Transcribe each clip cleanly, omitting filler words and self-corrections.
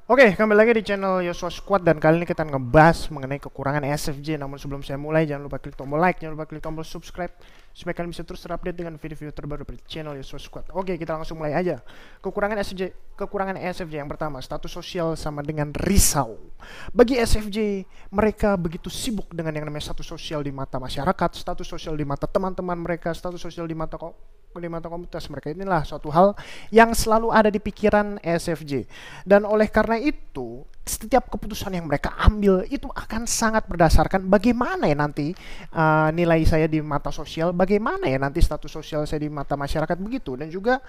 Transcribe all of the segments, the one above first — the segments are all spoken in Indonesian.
Oke, kembali lagi di channel Yosua Squad dan kali ini kita ngebahas mengenai kekurangan SFJ. Namun sebelum saya mulai, jangan lupa klik tombol like, jangan lupa klik tombol subscribe supaya kalian bisa terus terupdate dengan video-video terbaru dari channel Yosua Squad. Oke, kita langsung mulai aja. Kekurangan SFJ yang pertama, status sosial sama dengan risau. Bagi SFJ, mereka begitu sibuk dengan yang namanya status sosial di mata masyarakat, status sosial di mata teman-teman mereka, status sosial di mata komunitas mereka. Inilah suatu hal yang selalu ada di pikiran SFJ. Dan oleh karena itu, setiap keputusan yang mereka ambil itu akan sangat berdasarkan bagaimana ya nanti nilai saya di mata sosial, bagaimana ya nanti status sosial saya di mata masyarakat begitu. Dan juga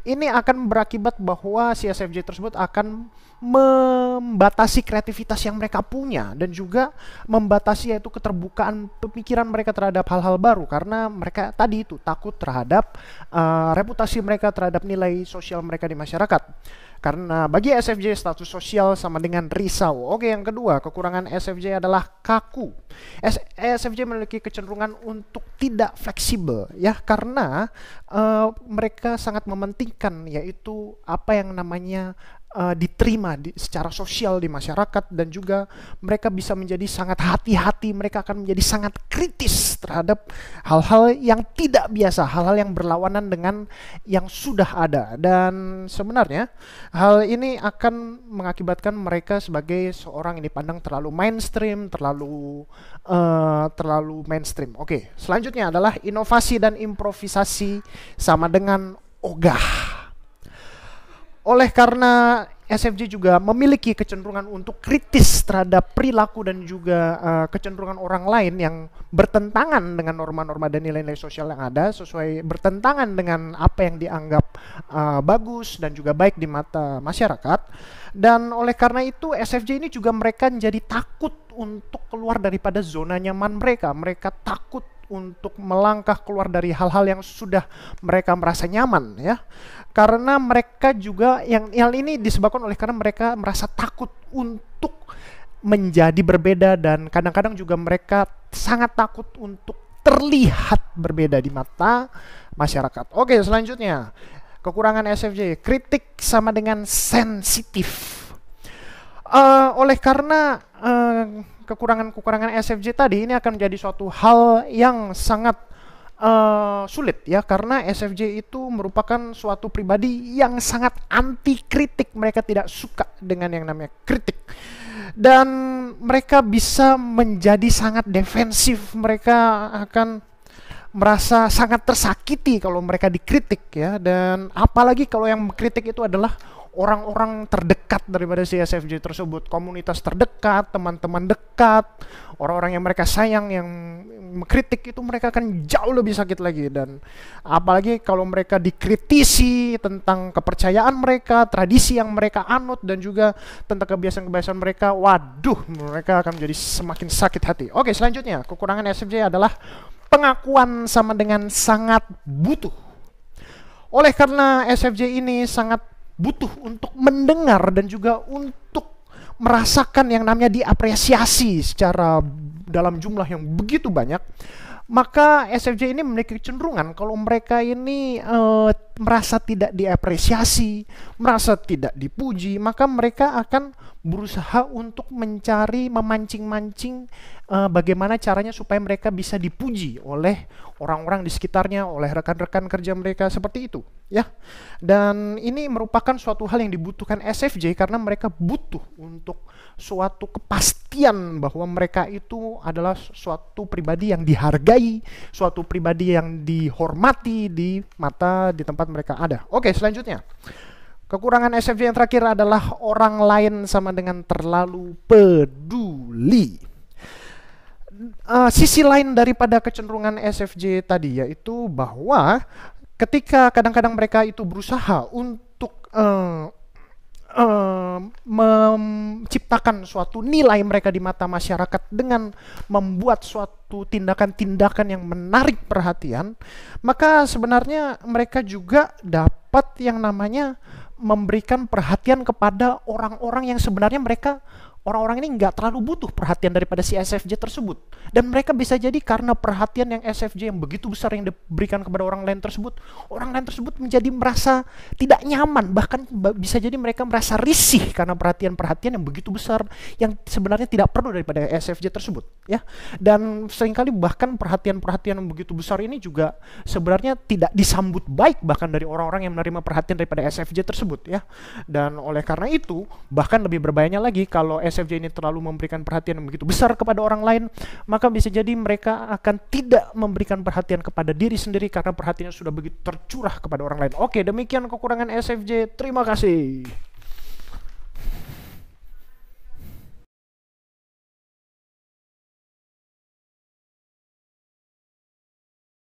ini akan berakibat bahwa si SFJ tersebut akan membatasi kreativitas yang mereka punya dan juga membatasi yaitu keterbukaan pemikiran mereka terhadap hal-hal baru karena mereka tadi itu takut terhadap reputasi mereka terhadap nilai sosial mereka di masyarakat. Karena bagi SFJ status sosial sama dengan risau. Oke, yang kedua, kekurangan SFJ adalah kaku. SFJ memiliki kecenderungan untuk tidak fleksibel ya karena mereka sangat mementingkan yaitu apa yang namanya diterima secara sosial di masyarakat dan juga mereka bisa menjadi sangat hati-hati, mereka akan menjadi sangat kritis terhadap hal-hal yang tidak biasa, hal-hal yang berlawanan dengan yang sudah ada. Dan sebenarnya hal ini akan mengakibatkan mereka sebagai seorang yang dipandang terlalu mainstream, terlalu mainstream. Oke, selanjutnya adalah inovasi dan improvisasi sama dengan ogah. Oleh karena SFJ juga memiliki kecenderungan untuk kritis terhadap perilaku dan juga kecenderungan orang lain yang bertentangan dengan norma-norma dan nilai-nilai sosial yang ada, sesuai bertentangan dengan apa yang dianggap bagus dan juga baik di mata masyarakat. Dan oleh karena itu SFJ ini juga mereka menjadi takut untuk keluar daripada zona nyaman mereka. Mereka takut untuk melangkah keluar dari hal-hal yang sudah mereka merasa nyaman ya. Karena mereka juga hal ini disebabkan oleh karena mereka merasa takut untuk menjadi berbeda dan kadang-kadang juga mereka sangat takut untuk terlihat berbeda di mata masyarakat. Oke, selanjutnya kekurangan SFJ, kritik sama dengan sensitif. Oleh karena kekurangan SFJ tadi ini akan menjadi suatu hal yang sangat sulit ya karena SFJ itu merupakan suatu pribadi yang sangat anti kritik. Mereka tidak suka dengan yang namanya kritik dan mereka bisa menjadi sangat defensif. Mereka akan merasa sangat tersakiti kalau mereka dikritik ya, dan apalagi kalau yang mengkritik itu adalah orang-orang terdekat daripada si SFJ tersebut, komunitas terdekat, teman-teman dekat, orang-orang yang mereka sayang yang mengkritik itu mereka akan jauh lebih sakit lagi. Dan apalagi kalau mereka dikritisi tentang kepercayaan mereka, tradisi yang mereka anut dan juga tentang kebiasaan-kebiasaan mereka, waduh, mereka akan menjadi semakin sakit hati. Oke, selanjutnya kekurangan SFJ adalah pengakuan sama dengan sangat butuh. Oleh karena SFJ ini sangat butuh untuk mendengar dan juga untuk merasakan yang namanya diapresiasi secara dalam jumlah yang begitu banyak, maka SFJ ini memiliki kecenderungan kalau mereka ini merasa tidak diapresiasi, merasa tidak dipuji, maka mereka akan berusaha untuk memancing-mancing bagaimana caranya supaya mereka bisa dipuji oleh orang-orang di sekitarnya, oleh rekan-rekan kerja mereka seperti itu ya. Dan ini merupakan suatu hal yang dibutuhkan SFJ karena mereka butuh untuk suatu kepastian bahwa mereka itu adalah suatu pribadi yang dihargai, suatu pribadi yang dihormati di tempat mereka ada. Oke, selanjutnya kekurangan SFJ yang terakhir adalah orang lain sama dengan terlalu peduli. Sisi lain daripada kecenderungan SFJ tadi yaitu bahwa ketika kadang-kadang mereka itu berusaha untuk menciptakan suatu nilai mereka di mata masyarakat dengan membuat suatu tindakan-tindakan yang menarik perhatian, maka sebenarnya mereka juga dapat yang namanya memberikan perhatian kepada orang-orang yang sebenarnya mereka orang-orang ini nggak terlalu butuh perhatian daripada si SFJ tersebut. Dan mereka bisa jadi karena perhatian yang SFJ yang begitu besar yang diberikan kepada orang lain tersebut menjadi merasa tidak nyaman, bahkan bisa jadi mereka merasa risih karena perhatian-perhatian yang begitu besar yang sebenarnya tidak perlu daripada SFJ tersebut, ya. Dan seringkali bahkan perhatian-perhatian yang begitu besar ini juga sebenarnya tidak disambut baik bahkan dari orang-orang yang menerima perhatian daripada SFJ tersebut, ya. Dan oleh karena itu, bahkan lebih berbahayanya lagi kalau SFJ ini terlalu memberikan perhatian yang begitu besar kepada orang lain, maka bisa jadi mereka akan tidak memberikan perhatian kepada diri sendiri karena perhatiannya sudah begitu tercurah kepada orang lain. Oke, demikian kekurangan SFJ. Terima kasih.